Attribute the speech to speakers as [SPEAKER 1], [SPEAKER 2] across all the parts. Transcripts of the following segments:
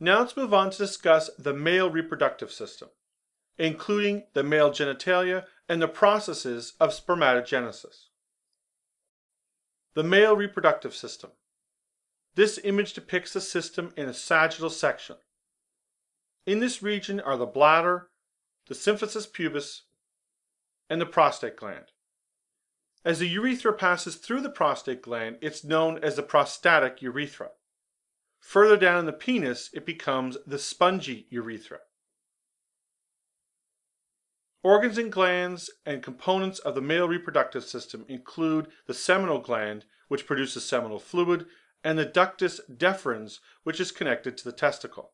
[SPEAKER 1] Now let's move on to discuss the male reproductive system, including the male genitalia and the processes of spermatogenesis. The male reproductive system. This image depicts the system in a sagittal section. In this region are the bladder, the symphysis pubis, and the prostate gland. As the urethra passes through the prostate gland, it's known as the prostatic urethra. Further down in the penis, it becomes the spongy urethra. Organs and glands and components of the male reproductive system include the seminal gland, which produces seminal fluid, and the ductus deferens, which is connected to the testicle,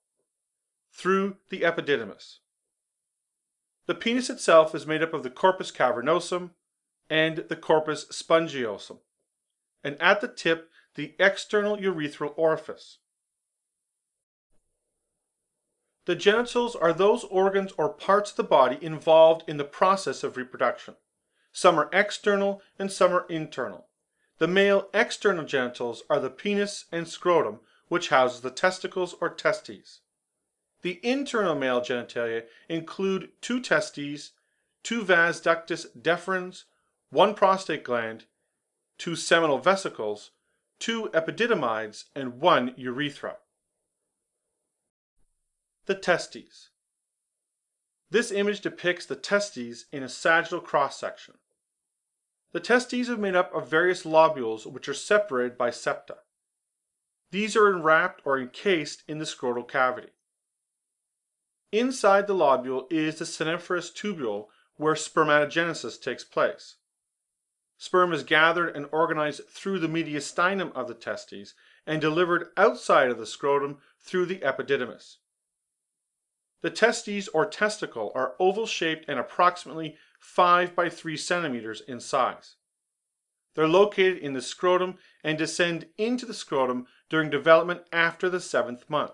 [SPEAKER 1] through the epididymis. The penis itself is made up of the corpus cavernosum and the corpus spongiosum, and at the tip, the external urethral orifice. The genitals are those organs or parts of the body involved in the process of reproduction. Some are external and some are internal. The male external genitals are the penis and scrotum, which houses the testicles or testes. The internal male genitalia include 2 testes, 2 vas ductus deferens, 1 prostate gland, 2 seminal vesicles, 2 epididymides, and 1 urethra. The testes. This image depicts the testes in a sagittal cross-section. The testes are made up of various lobules which are separated by septa. These are enwrapped or encased in the scrotal cavity. Inside the lobule is the seminiferous tubule where spermatogenesis takes place. Sperm is gathered and organized through the mediastinum of the testes and delivered outside of the scrotum through the epididymis. The testes or testicle are oval-shaped and approximately 5 by 3 centimeters in size. They're located in the scrotum and descend into the scrotum during development after the 7th month.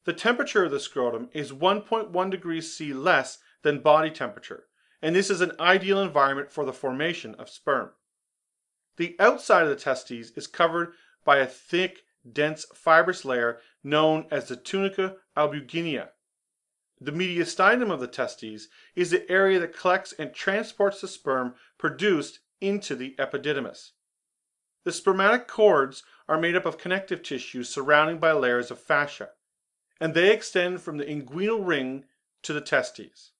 [SPEAKER 1] The temperature of the scrotum is 1.1 degrees C less than body temperature, and this is an ideal environment for the formation of sperm. The outside of the testes is covered by a thick, dense, fibrous layer known as the tunica albuginea. The mediastinum of the testes is the area that collects and transports the sperm produced into the epididymis. The spermatic cords are made up of connective tissue surrounded by layers of fascia, and they extend from the inguinal ring to the testes.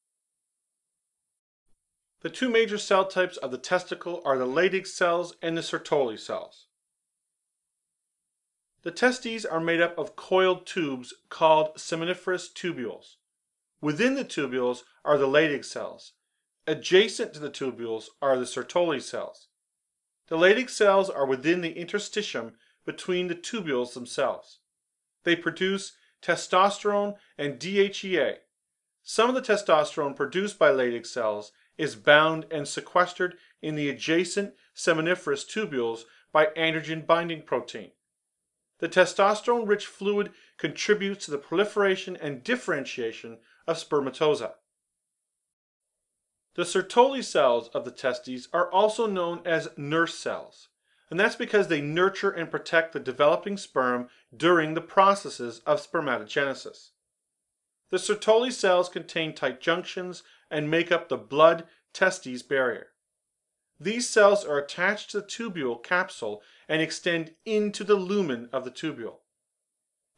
[SPEAKER 1] The 2 major cell types of the testicle are the Leydig cells and the Sertoli cells. The testes are made up of coiled tubes called seminiferous tubules. Within the tubules are the Leydig cells. Adjacent to the tubules are the Sertoli cells. The Leydig cells are within the interstitium between the tubules themselves. They produce testosterone and DHEA. Some of the testosterone produced by Leydig cells is bound and sequestered in the adjacent seminiferous tubules by androgen-binding protein. The testosterone-rich fluid contributes to the proliferation and differentiation of spermatozoa. The Sertoli cells of the testes are also known as nurse cells, and that's because they nurture and protect the developing sperm during the processes of spermatogenesis. The Sertoli cells contain tight junctions and make up the blood-testes barrier. These cells are attached to the tubule capsule and extend into the lumen of the tubule.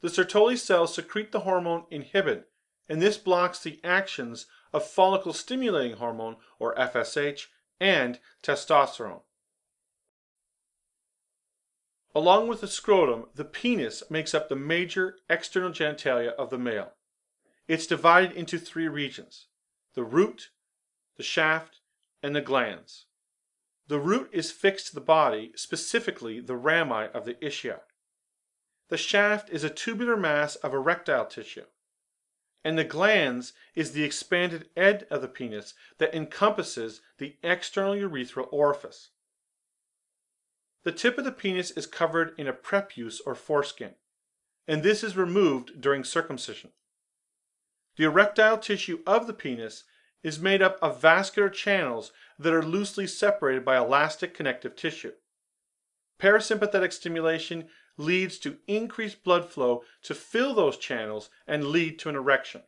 [SPEAKER 1] The Sertoli cells secrete the hormone inhibin, and this blocks the actions of follicle-stimulating hormone, or FSH, and testosterone. Along with the scrotum, the penis makes up the major external genitalia of the male. It's divided into 3 regions: the root, the shaft, and the glans. The root is fixed to the body, specifically the rami of the ischia. The shaft is a tubular mass of erectile tissue, and the glans is the expanded end of the penis that encompasses the external urethral orifice. The tip of the penis is covered in a prepuce or foreskin, and this is removed during circumcision. The erectile tissue of the penis is made up of vascular channels that are loosely separated by elastic connective tissue. Parasympathetic stimulation leads to increased blood flow to fill those channels and lead to an erection.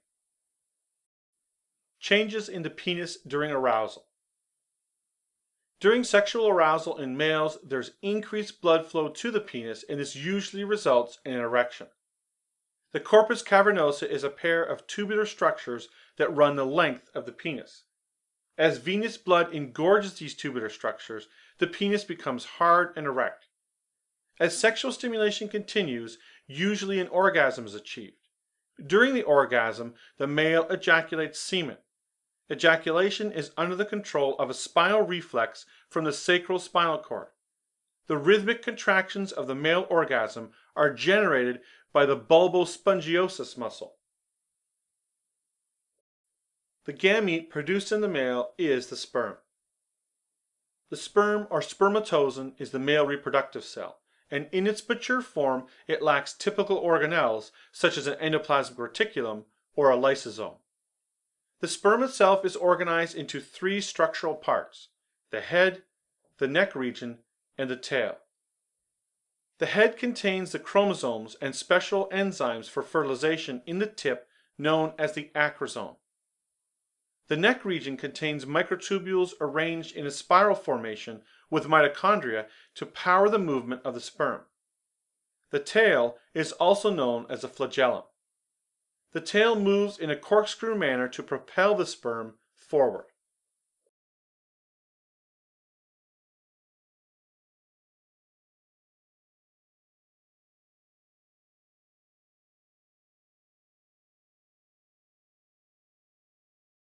[SPEAKER 1] Changes in the penis during arousal. During sexual arousal in males, there's increased blood flow to the penis, and this usually results in an erection. The corpus cavernosa is a pair of tubular structures that run the length of the penis. As venous blood engorges these tubular structures, the penis becomes hard and erect. As sexual stimulation continues, usually an orgasm is achieved. During the orgasm, the male ejaculates semen. Ejaculation is under the control of a spinal reflex from the sacral spinal cord. The rhythmic contractions of the male orgasm are generated by the bulbospongiosus muscle. The gamete produced in the male is the sperm. The sperm or spermatozoon is the male reproductive cell, and in its mature form it lacks typical organelles such as an endoplasmic reticulum or a lysosome. The sperm itself is organized into three structural parts: the head, the neck region, and the tail. The head contains the chromosomes and special enzymes for fertilization in the tip known as the acrosome. The neck region contains microtubules arranged in a spiral formation with mitochondria to power the movement of the sperm. The tail is also known as a flagellum. The tail moves in a corkscrew manner to propel the sperm forward.